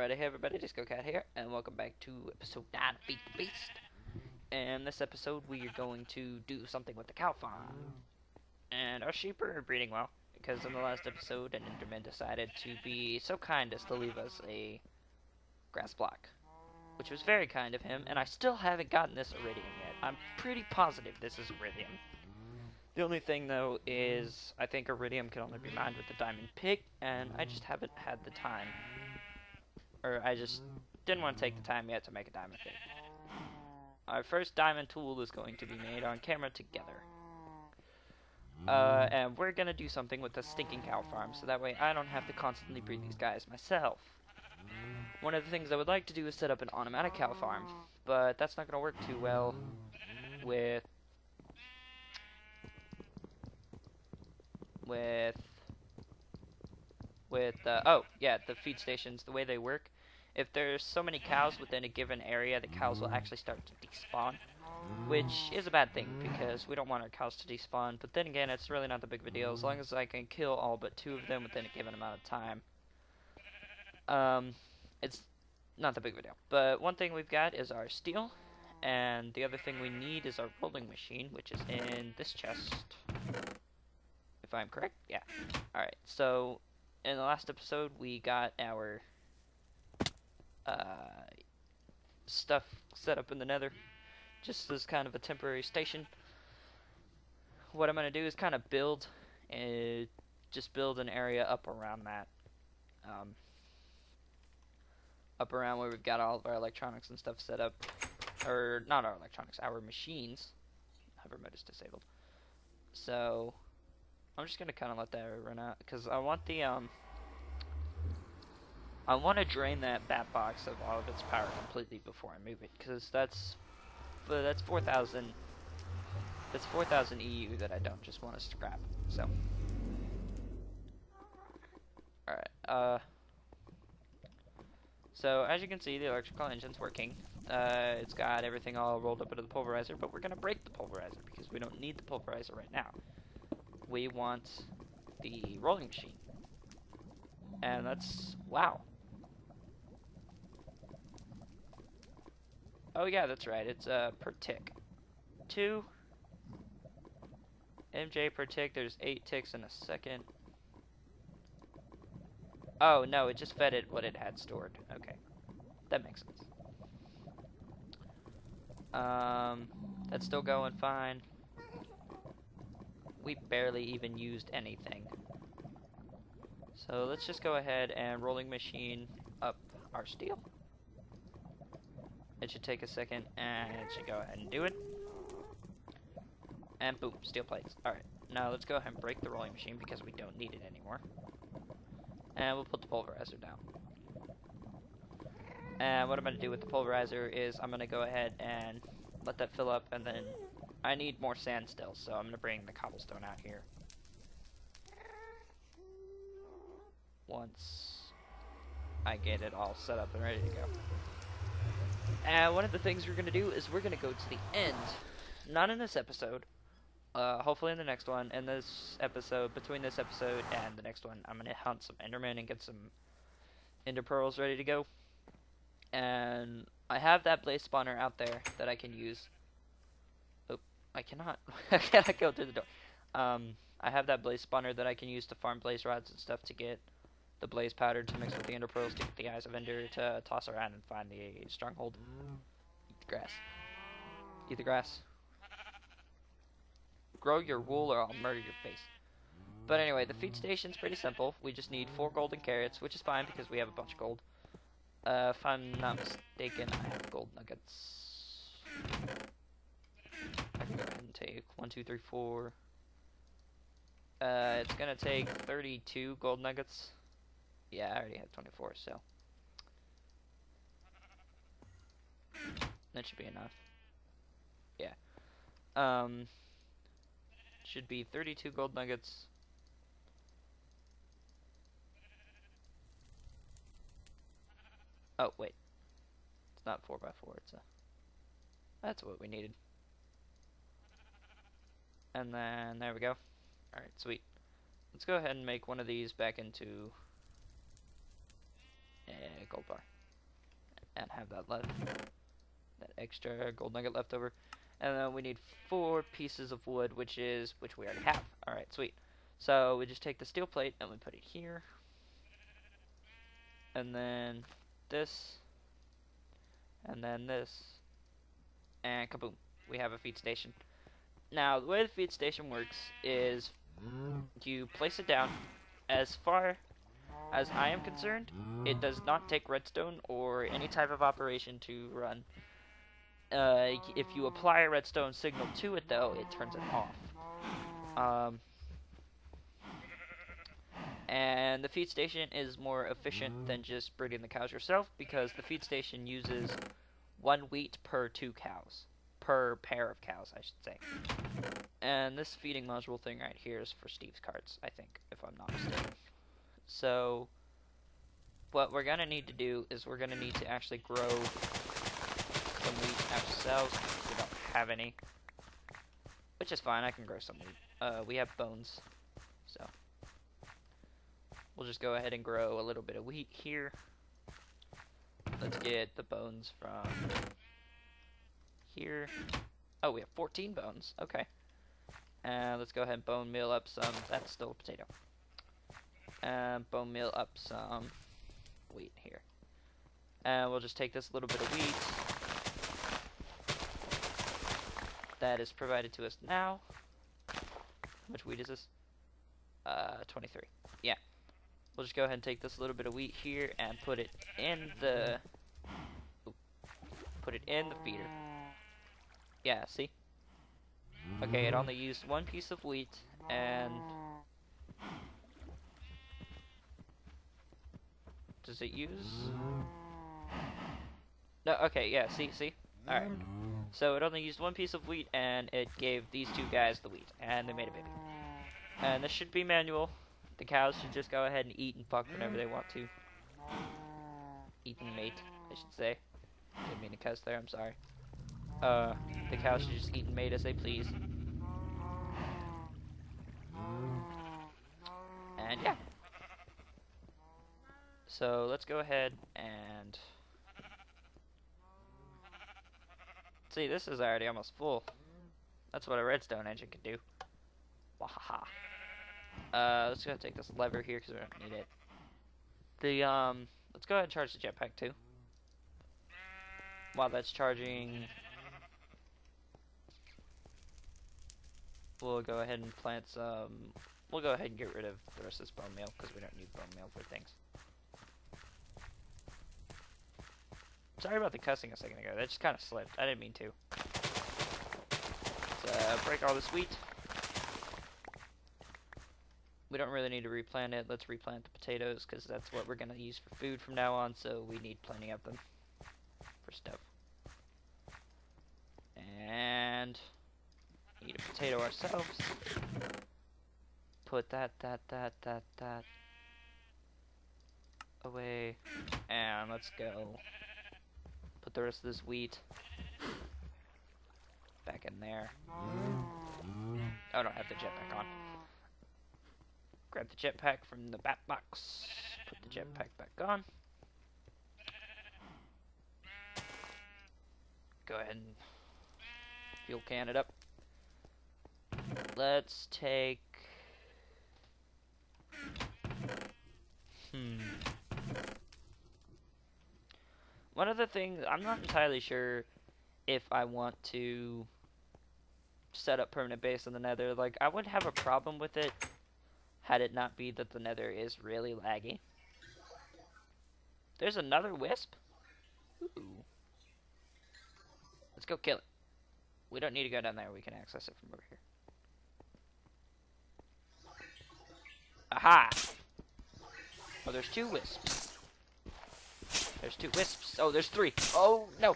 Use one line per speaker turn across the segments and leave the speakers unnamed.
Alrighty, hey everybody, Disco Cat here, and welcome back to episode 9 of Beat the Beast. In this episode, we are going to do something with the cow farm. And our sheep are breeding well, because in the last episode, an Enderman decided to be so kind as to leave us a grass block. Which was very kind of him, and I still haven't gotten this iridium yet. I'm pretty positive this is iridium. The only thing, though, is I think iridium can only be mined with the diamond pick, and I just haven't had the time. Or I just didn't want to take the time yet to make a diamond pick. Our first diamond tool is going to be made on camera together. And we're going to do something with the stinking cow farm, so that way I don't have to constantly breed these guys myself. One of the things I would like to do is set up an automatic cow farm, but that's not going to work too well with the feed stations. The way they work, if there's so many cows within a given area, the cows will actually start to despawn, which is a bad thing because we don't want our cows to despawn. But then again, it's really not that big of a deal as long as I can kill all but 2 of them within a given amount of time. It's not that big of a deal. But one thing we've got is our steel, and the other thing we need is our rolling machine, which is in this chest. If I'm correct? Yeah. Alright, so in the last episode we got our stuff set up in the nether, just as kind of a temporary station. What I'm going to do is kind of build an area up around that. Up around where we've got all of our electronics and stuff set up. Or, not our electronics, our machines. Hover mode is disabled. So I'm just gonna kind of let that run out because I want the I want to drain that bat box of all of its power completely before I move it, because that's 4,000 EU that I don't just want to scrap. So alright, so as you can see, the electrical engine's working. It's got everything all rolled up into the pulverizer, but we're gonna break the pulverizer because we don't need the pulverizer right now. We want the rolling machine. And that's, wow. Oh yeah, that's right, it's per tick. 2 MJ per tick, there's 8 ticks in a second. Oh no, it just fed it what it had stored. Okay, that makes sense. That's still going fine. We barely even used anything. So let's just go ahead and rolling machine up our steel. It should take a second, and it should go ahead and do it. And boom, steel plates. Alright, now let's go ahead and break the rolling machine because we don't need it anymore. And we'll put the pulverizer down. And what I'm going to do with the pulverizer is I'm going to go ahead and let that fill up, and then I need more sand still, so I'm going to bring the cobblestone out here. Once I get it all set up and ready to go. And one of the things we're going to do is we're going to go to the end. Not in this episode. Hopefully in the next one. In this episode, between this episode and the next one, I'm going to hunt some Endermen and get some Ender Pearls ready to go. And I have that blaze spawner out there that I can use. Oh, I cannot. I cannot go through the door. I have that blaze spawner that I can use to farm blaze rods and stuff to get the blaze powder to mix with the ender pearls to get the eyes of ender to toss around and find the stronghold. Eat the grass. Eat the grass. Grow your wool or I'll murder your face. But anyway, the feed station's pretty simple. We just need 4 golden carrots, which is fine because we have a bunch of gold. If I'm not mistaken, I have gold nuggets. I can go ahead and take 1, 2, 3, 4. It's gonna take 32 gold nuggets. Yeah, I already have 24, so that should be enough. Yeah. Should be 32 gold nuggets. Oh, wait. It's not 4x4, it's a... That's what we needed. And then, there we go. Alright, sweet. Let's go ahead and make one of these back into a gold bar. and have that left, that extra gold nugget left over. And then we need 4 pieces of wood, which we already have. Alright, sweet. So we just take the steel plate and we put it here. And then this. And then this. And kaboom. We have a feed station. Now, the way the feed station works is you place it down. As far as I am concerned, it does not take redstone or any type of operation to run. If you apply a redstone signal to it, though, it turns it off. And the feed station is more efficient than just breeding the cows yourself, because the feed station uses 1 wheat per 2 cows. Per pair of cows, I should say. And this feeding module thing right here is for Steve's cards, I think, if I'm not mistaken. So, what we're going to need to do is we're going to need to actually grow some wheat ourselves. We don't have any. Which is fine, I can grow some wheat. We have bones, so we'll just go ahead and grow a little bit of wheat here. Let's get the bones from here. Oh, we have 14 bones. Okay. Let's go ahead and bone meal up some. That's still a potato. Bone meal up some wheat here. And we'll just take this little bit of wheat that is provided to us now. How much wheat is this? 23. Yeah. We'll just go ahead and take this little bit of wheat here and put it in the feeder. Yeah, see? Okay, it only used 1 piece of wheat, and does it use? No, okay, yeah, see? Alright. So it only used 1 piece of wheat, and it gave these 2 guys the wheat, and they made a baby. And this should be manual. The cows should just go ahead and eat and fuck whenever they want to. Eat and mate, I should say. Didn't mean to cuss there, I'm sorry. The cows should just eat and mate as they please. And yeah. So let's go ahead and see, this is already almost full. That's what a redstone engine can do. Wahaha. Let's go ahead and take this lever here because we don't need it. Let's go ahead and charge the jetpack too. While that's charging, we'll go ahead and plant some. We'll go ahead and get rid of the rest of this bone meal because we don't need bone meal for things. Sorry about the cussing a second ago. That just kind of slipped. I didn't mean to. Let's break all this wheat. We don't really need to replant it. Let's replant the potatoes because that's what we're going to use for food from now on, so we need plenty of them for stuff. And eat a potato ourselves. Put that away. And let's go. Put the rest of this wheat back in there. Oh, I don't have the jetpack on. Grab the jetpack from the bat box. Put the jetpack back on. Go ahead and fuel can it up. Let's take... One of the things, I'm not entirely sure if I want to set up permanent base in the nether. Like, I wouldn't have a problem with it had it not be that the nether is really laggy. There's another wisp? Ooh. Let's go kill it. We don't need to go down there. We can access it from over here. Aha! Oh, there's 2 wisps. There's 2 wisps. Oh, there's 3. Oh, no.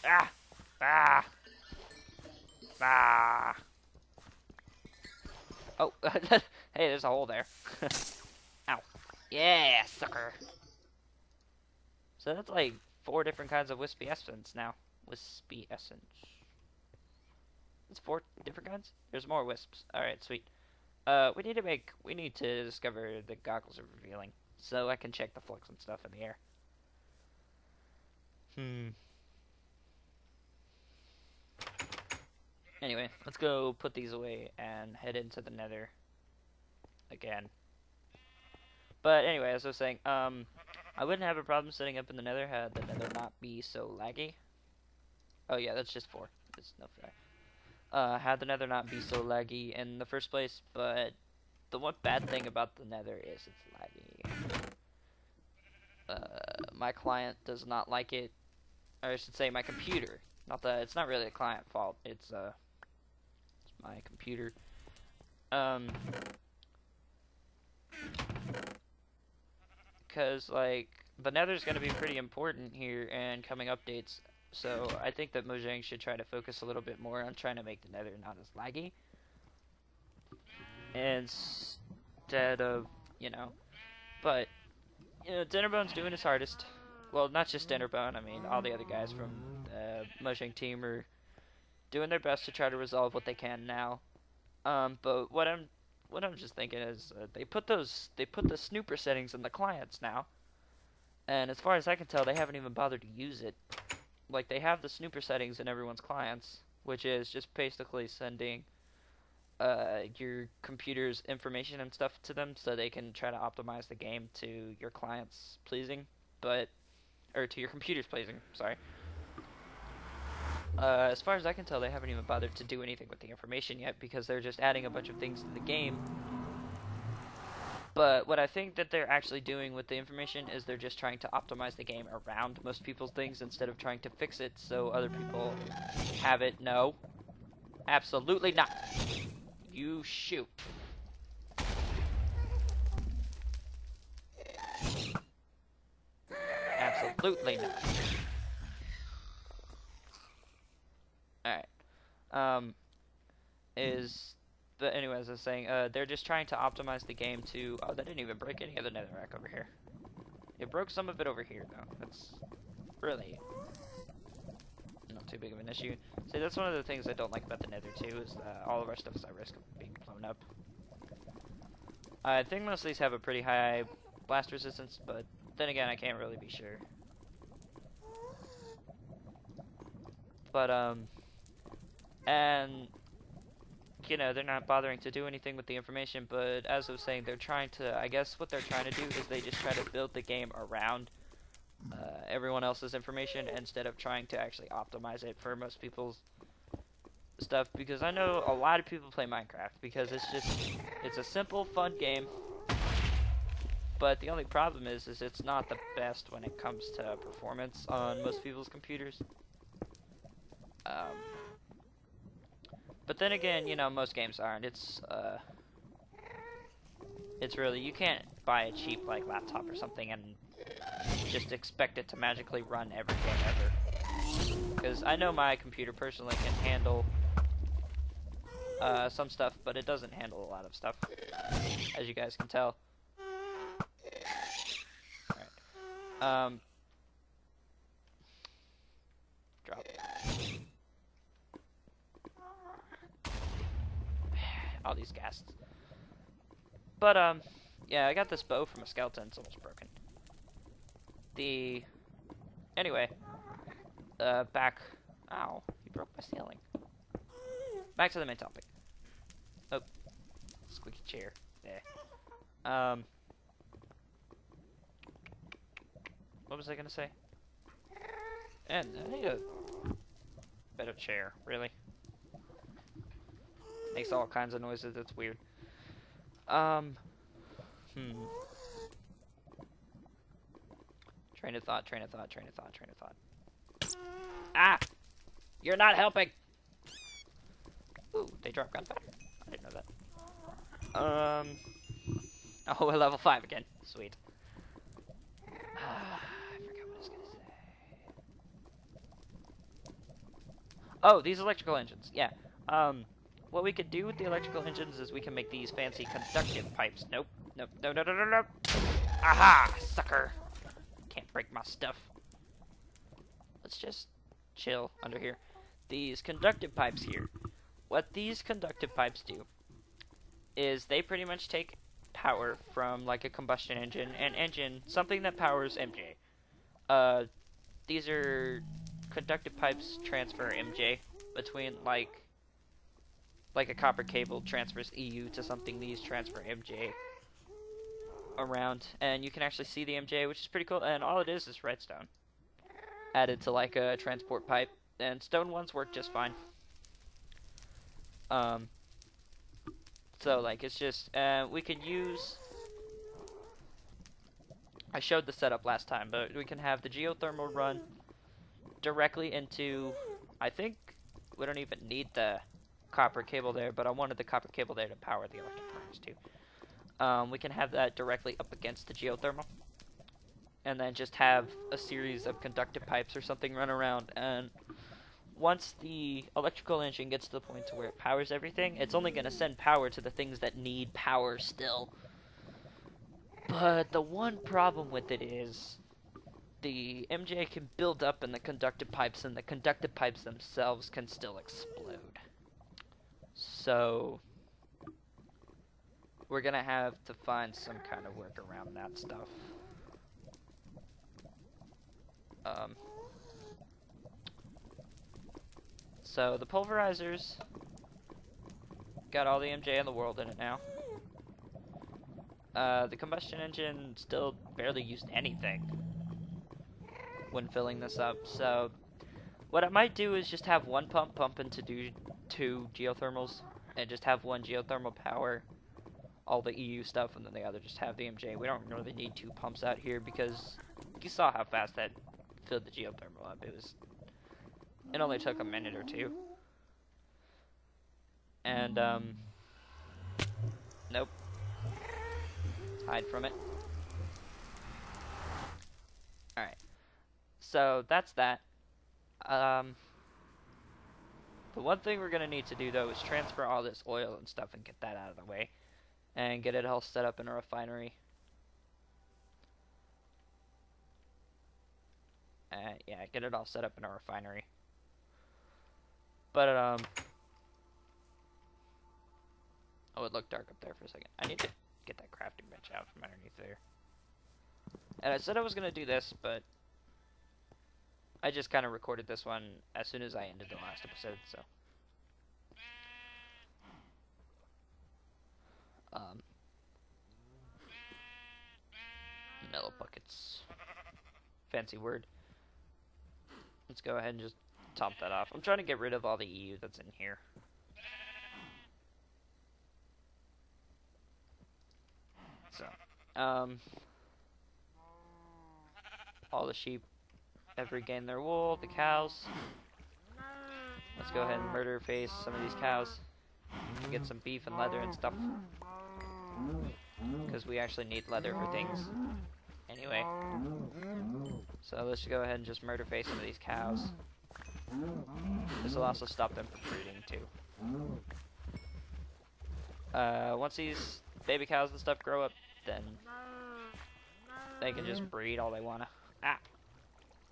Ah! Ah! Ah! Oh, hey, there's a hole there. Ow. Yeah, sucker. So that's like 4 different kinds of wispy essence now. Wispy essence. It's 4 different kinds? There's more wisps. Alright, sweet. We need to discover the goggles are revealing, so I can check the flux and stuff in the air. Anyway, let's go put these away and head into the nether again. But anyway, as I was saying, I wouldn't have a problem setting up in the nether had the nether not be so laggy. Oh yeah, that's just 4. There's no fair. Had the nether not be so laggy in the first place, but the one bad thing about the nether is it's laggy. My client does not like it, or I should say my computer. It's not really the client fault, it's my computer. Because like the nether's going to be pretty important here and coming updates, so I think that Mojang should try to focus a little bit more on trying to make the nether not as laggy instead of, but Dinnerbone's doing his hardest. Well, not just Dinnerbone, I mean all the other guys from the Mojang team are doing their best to try to resolve what they can now. But what I'm just thinking is they put the snooper settings in the clients now, and as far as I can tell, they haven't even bothered to use it. Like, they have the snooper settings in everyone's clients, which is just basically sending your computer's information and stuff to them so they can try to optimize the game to your client's pleasing, or to your computer's pleasing. Sorry. As far as I can tell, they haven't even bothered to do anything with the information yet because they're just adding a bunch of things to the game. But what I think that they're actually doing with the information is they're just trying to optimize the game around most people's things instead of trying to fix it so other people have it. No. Absolutely not. You shoot. Absolutely not. Alright. But anyway, as I was saying, they're just trying to optimize the game to... Oh, that didn't even break any of the netherrack over here. It broke some of it over here, though. That's really not too big of an issue. See, that's one of the things I don't like about the nether, too, is that all of our stuff is at risk of being blown up. I think most of these have a pretty high blast resistance, but then again, I can't really be sure. But, and... they're not bothering to do anything with the information, but as I was saying, they're trying to, I guess what they're trying to do is they just try to build the game around everyone else's information instead of trying to actually optimize it for most people's stuff, because I know a lot of people play Minecraft because it's a simple, fun game, but the only problem is it's not the best when it comes to performance on most people's computers. But then again, most games aren't. It's really, you can't buy a cheap, laptop or something and just expect it to magically run every game ever. Because I know my computer personally can handle some stuff, but it doesn't handle a lot of stuff, as you guys can tell. Alright. Drop. All these ghasts. But, yeah, I got this bow from a skeleton. It's almost broken. Anyway. Back... Ow. You broke my ceiling. Back to the main topic. Oh. Squeaky chair. There. What was I gonna say? And I need a better chair. Really? Makes all kinds of noises, it's weird. Train of thought. Ah! You're not helping! Ooh, they drop gunpowder. I didn't know that. Oh, we're level 5 again. Sweet. I forgot what I was gonna say. Oh, these electrical engines. Yeah. What we could do with the electrical engines is we can make these fancy conductive pipes. Nope. No. Aha! Sucker! Can't break my stuff. Let's just chill under here. These conductive pipes here. What these conductive pipes do is they pretty much take power from, a combustion engine, something that powers MJ. these are conductive pipes transfer MJ between like a copper cable transfers EU to something. These transfer MJ around, and you can actually see the MJ, which is pretty cool. And all it is redstone added to like a transport pipe, and stone ones work just fine. So like it's just we can use. I showed the setup last time, but we can have the geothermal run directly into. I think we don't even need the copper cable there, but I wanted the copper cable there to power the electric furnace too. We can have that directly up against the geothermal, and then just have a series of conductive pipes or something run around. And once the electrical engine gets to the point to where it powers everything, it's only going to send power to the things that need power still. But the one problem with it is the MJ can build up in the conductive pipes, and the conductive pipes themselves can still explode. So we're going to have to find some kind of work around that stuff. So the pulverizers got all the MJ in the world in it now. The combustion engine still barely used anything when filling this up, so what I might do is just have one pump into two geothermals, and just have one geothermal power all the EU stuff, and then the other just have the MJ. We don't really need two pumps out here because you saw how fast that filled the geothermal up. It only took a minute or two. And nope. Hide from it. Alright. So that's that. The one thing we're gonna need to do though is transfer all this oil and stuff and get that out of the way. And get it all set up in a refinery. Yeah, get it all set up in a refinery. But oh, it looked dark up there for a second. I need to get that crafting bench out from underneath there. And I said I was gonna do this, but I just kind of recorded this one as soon as I ended the last episode, so. Mellow buckets. Fancy word. Let's go ahead and just top that off. I'm trying to get rid of all the EU that's in here. So, all the sheep have regained their wool, the cows. Let's go ahead and murder face some of these cows. Get some beef and leather and stuff. Because we actually need leather for things. Anyway. So let's go ahead and just murder face some of these cows. This will also stop them from breeding too. Once these baby cows and stuff grow up, then they can just breed all they wanna. Ah!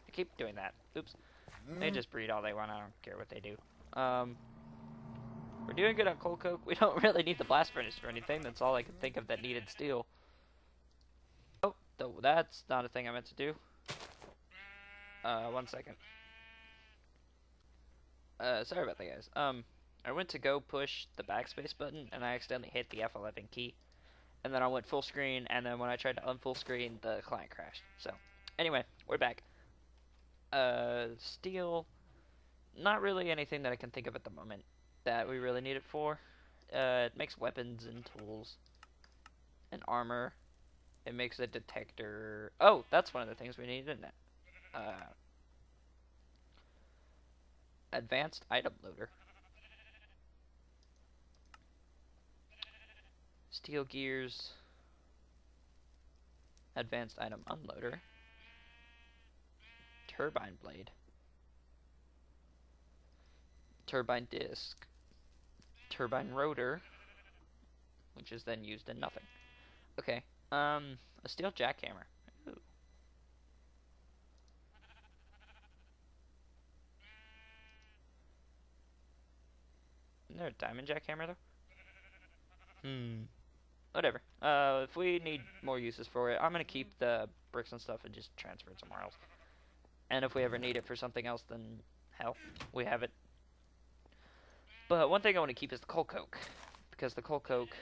I keep doing that. Oops. They just breed all they want. I don't care what they do. We're doing good on coal coke. We don't really need the blast furnace for anything. That's all I could think of that needed steel. Oh, that's not a thing I meant to do. 1 second. Sorry about that, guys. I went to go push the backspace button, and I accidentally hit the F11 key. And then I went full screen, and then when I tried to unfull screen, the client crashed. So, anyway, we're back. Steel, not really anything that I can think of at the moment that we really need it for. It makes weapons and tools and armor. It makes a detector. Oh, that's one of the things we need, isn't it? Advanced item loader. Steel gears. Advanced item unloader. Turbine blade. Turbine disc. Turbine rotor. Which is then used in nothing. Okay. A steel jackhammer. Ooh. Isn't there a diamond jackhammer though? Whatever. If we need more uses for it, I'm gonna keep the bricks and stuff and just transfer it somewhere else. And if we ever need it for something else, then hell, we have it. But one thing I want to keep is the coal coke, because the coal coke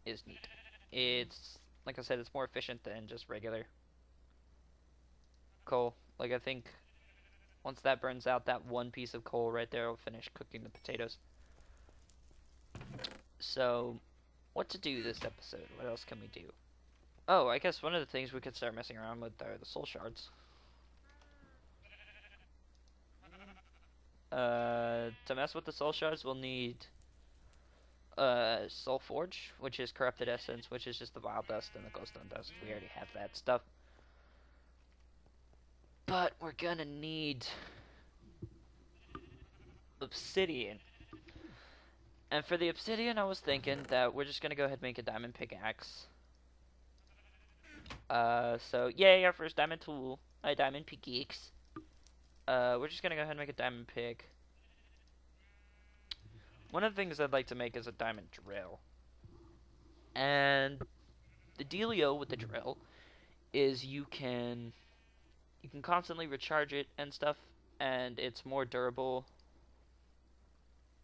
is neat. It's, like I said, it's more efficient than just regular coal. Like, I think once that burns out, that one piece of coal right there will finish cooking the potatoes. So, what to do this episode? What else can we do? Oh, I guess one of the things we could start messing around with are the soul shards. To mess with the soul shards, we'll need soul forge, which is corrupted essence, which is just the wild dust and the glowstone dust. We already have that stuff. But we're gonna need obsidian. And for the obsidian, I was thinking that we're just gonna go ahead and make a diamond pickaxe. So yay, our first diamond tool, a diamond pickaxe. We're just gonna go ahead and make a diamond pick. One of the things I'd like to make is a diamond drill. And the dealio with the drill is you can constantly recharge it and stuff, and it's more durable.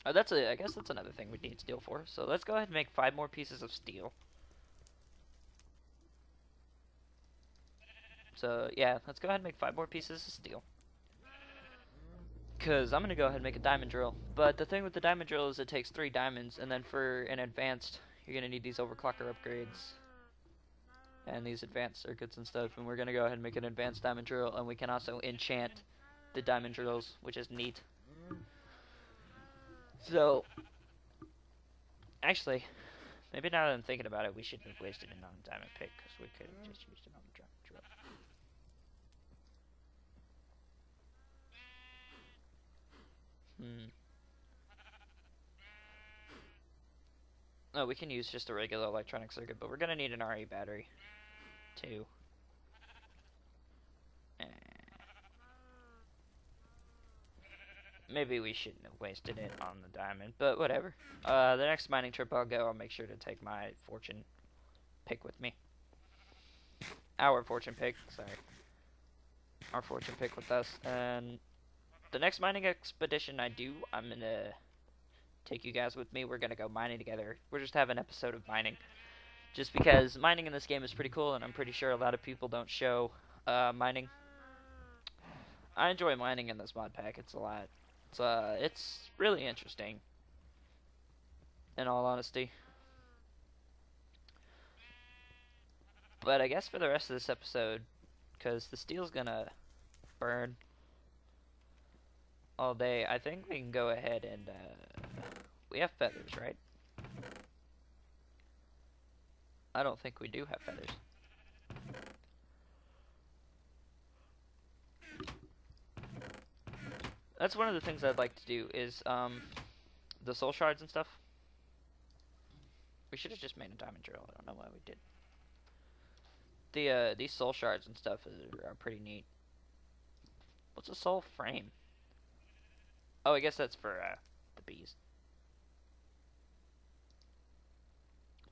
Oh, I guess that's another thing we need steel for. So let's go ahead and make 5 more pieces of steel. So yeah, let's go ahead and make 5 more pieces of steel. Because I'm going to go ahead and make a diamond drill. But the thing with the diamond drill is it takes 3 diamonds, and then for an advanced, you're going to need these overclocker upgrades. And these advanced circuits and stuff. And we're going to go ahead and make an advanced diamond drill, and we can also enchant the diamond drills, which is neat. So, actually, maybe now that I'm thinking about it, we shouldn't have wasted it on a diamond pick, because we could have just used it on the diamond drill. Oh, we can use just a regular electronic circuit, but we're going to need an RE battery, too. Maybe we shouldn't have wasted it on the diamond, but whatever. The next mining trip I'll go, I'll make sure to take my fortune pick with me. Our fortune pick, sorry. Our fortune pick with us. And the next mining expedition I do, I'm going to take you guys with me. We're going to go mining together. We're just having an episode of mining. Just because mining in this game is pretty cool, and I'm pretty sure a lot of people don't show mining. I enjoy mining in this mod pack. It's a lot. It's really interesting, in all honesty. But I guess for the rest of this episode, because the steel's gonna burn all day, I think we can go ahead and, we have feathers, right? I don't think we do have feathers. That's one of the things I'd like to do is, the soul shards and stuff. We should have just made a diamond drill. I don't know why we did. These soul shards and stuff are pretty neat. What's a soul frame? Oh, I guess that's for, the bees.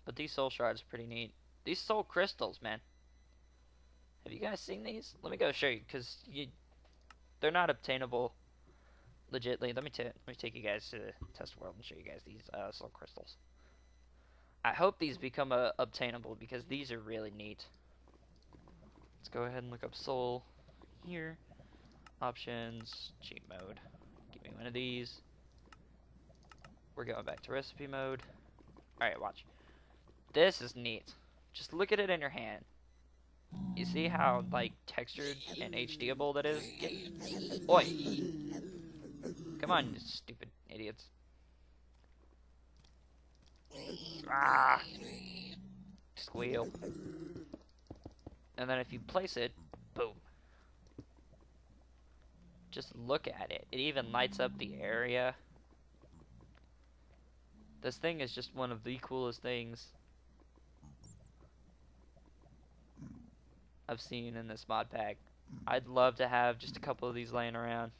But these soul shards are pretty neat. These soul crystals, man. Have you guys seen these? Let me go show you, because they're not obtainable legitly. Let me take you guys to the test world and show you guys these soul crystals. I hope these become obtainable, because these are really neat. Let's go ahead and look up soul here. Options, cheat mode. Give me one of these. We're going back to recipe mode. Alright, watch. This is neat. Just look at it in your hand. You see how, like, textured and HDable that is? Oi! Come on, you stupid idiots. Ah! Squeal. And then if you place it, boom. Just look at it. It even lights up the area. This thing is just one of the coolest things I've seen in this mod pack. I'd love to have just a couple of these laying around.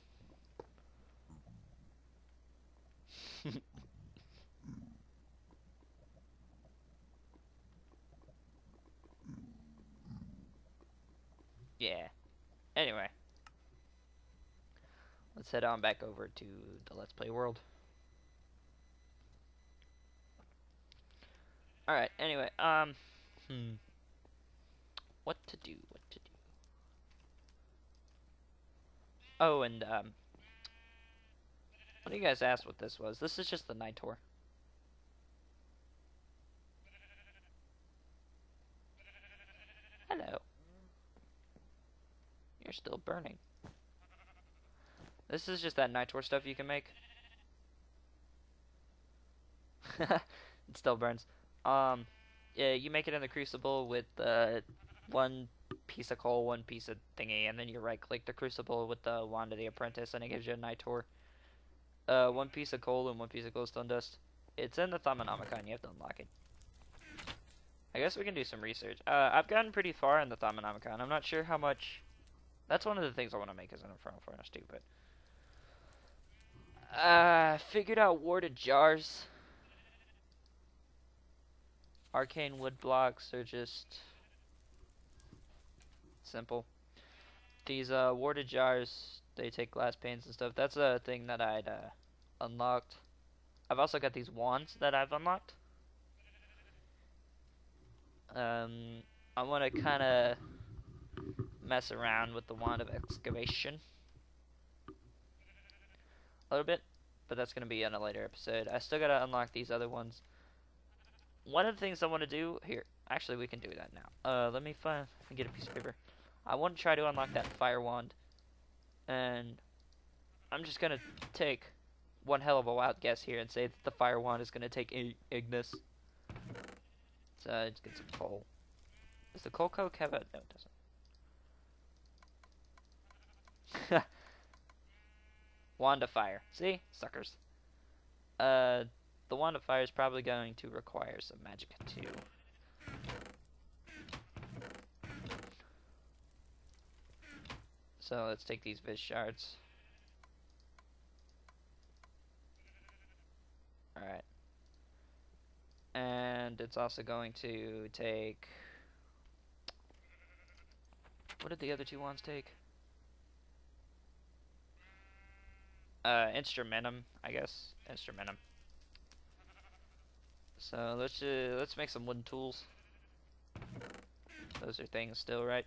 Yeah. Anyway. let's head on back over to the Let's Play world. Alright, anyway, what to do, what to do. Oh, and, one of you guys asked what this was. This is just the night tour. Hello. You're still burning. This is just that night tour stuff you can make. It still burns. Yeah, you make it in the crucible with one piece of coal, one piece of thingy, and then you right-click the crucible with the wand of the apprentice, and it gives you a night tour. One piece of coal and one piece of glowstone dust. It's in the Thaumonomicon. You have to unlock it. I guess we can do some research. I've gotten pretty far in the Thaumonomicon. I'm not sure how much. That's one of the things I want to make as an Infernal Furnace too, but figured out warded jars. Arcane wood blocks are just simple. These warded jars, they take glass panes and stuff. That's a thing that I'd unlocked. I've also got these wands that I've unlocked. I want to kind of mess around with the wand of excavation a little bit, but that's going to be in a later episode. I still got to unlock these other ones. One of the things I want to do here, actually we can do that now. Let me get a piece of paper. I want to try to unlock that fire wand, and I'm just gonna take one hell of a wild guess here and say that the fire wand is gonna take Ignis. So let's get some coal. Does the coal coke have a? No, it doesn't. Wand of fire. See, suckers. The wand of fire is probably going to require some magic too. So let's take these vis shards. Alright. And it's also going to take... What did the other two wands take? Instrumentum, I guess. Instrumentum. So let's make some wooden tools. Those are things still, right?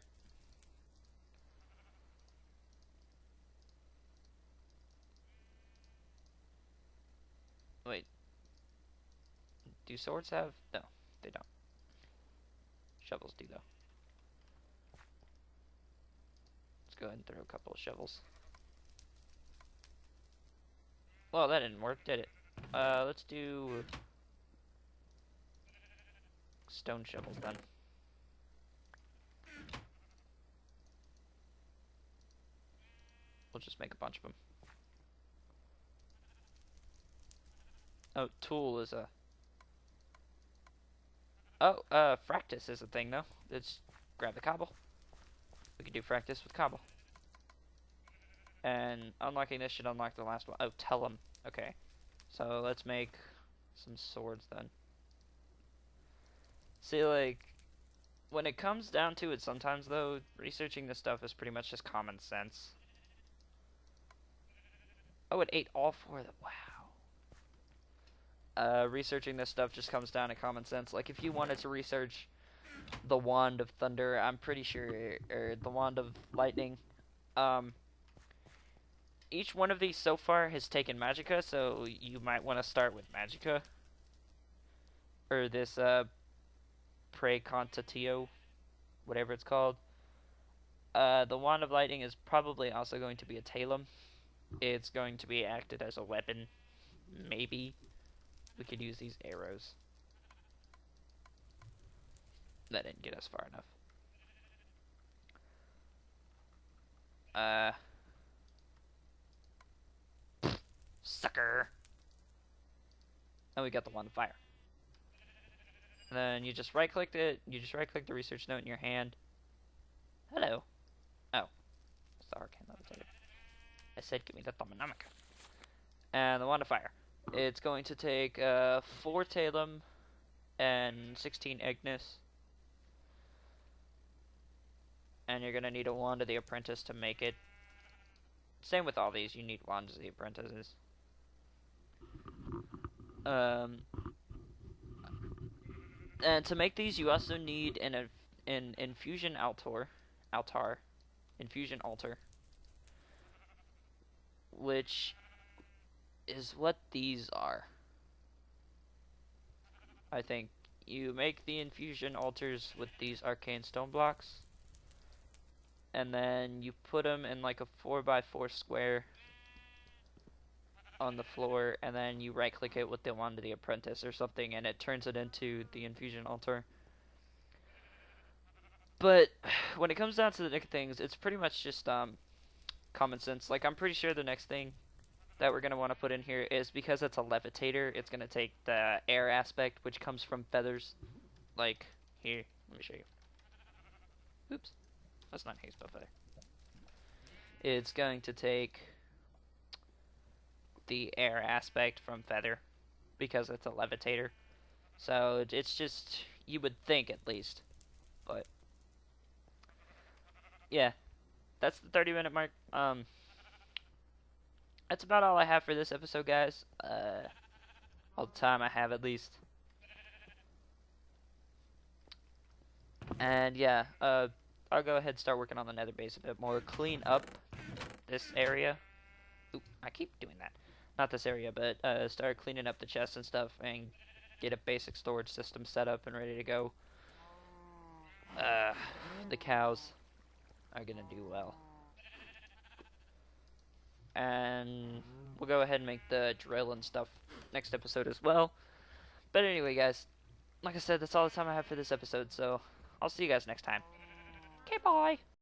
Wait. Do swords have? No, they don't. Shovels do though. Let's go ahead and throw a couple of shovels. Well, that didn't work, did it? Let's do stone shovels then. We'll just make a bunch of them. Oh, tool is a... Oh, fractus is a thing, though. Let's grab the cobble. We can do fractus with cobble. And unlocking this should unlock the last one. Oh, tell them. Okay. So let's make some swords then. See, like, when it comes down to it sometimes, though, researching this stuff is pretty much just common sense. Oh, it ate all four of them. Wow. Researching this stuff just comes down to common sense. Like, if you wanted to research the Wand of Thunder, I'm pretty sure, or the Wand of Lightning, each one of these so far has taken Magicka, so you might want to start with Magicka. Or this, Precontatio, whatever it's called. The Wand of Lightning is probably also going to be a Talum. It's going to be acted as a weapon. Maybe. We could use these arrows. That didn't get us far enough. Sucker! And we got the Wand of Fire. And then you just right-click it. You just right-click the research note in your hand. Hello. Oh. It's the Arcane Levitator. I said give me the Thaumonomicon. And the Wand of Fire. It's going to take 4 Talum and 16 Ignis. And you're going to need a Wand of the Apprentice to make it. Same with all these. You need wands as the apprentices. Um, and to make these, you also need an infusion infusion altar, which is what these are. I think you make the infusion altars with these arcane stone blocks, and then you put them in like a 4x4 square on the floor, and then you right click it with the wand of the apprentice or something, and it turns it into the infusion altar. But when it comes down to the next things, it's pretty much just common sense. Like, I'm pretty sure the next thing that we're going to want to put in here is, because it's a levitator, it's going to take the air aspect, which comes from feathers. Like, here, let me show you. Oops, that's not haze buff feather. It's going to take the air aspect from feather, because it's a levitator. So it's just, you would think at least. But yeah, that's the 30-minute mark. That's about all I have for this episode, guys. All the time I have, at least. And yeah, I'll go ahead and start working on the nether base a bit more. Clean up this area. Oop, I keep doing that. Not this area, but start cleaning up the chests and stuff, and get a basic storage system set up and ready to go. The cows are gonna do well. And we'll go ahead and make the drill and stuff next episode as well. But anyway, guys, like I said, that's all the time I have for this episode, so I'll see you guys next time. Okay, bye!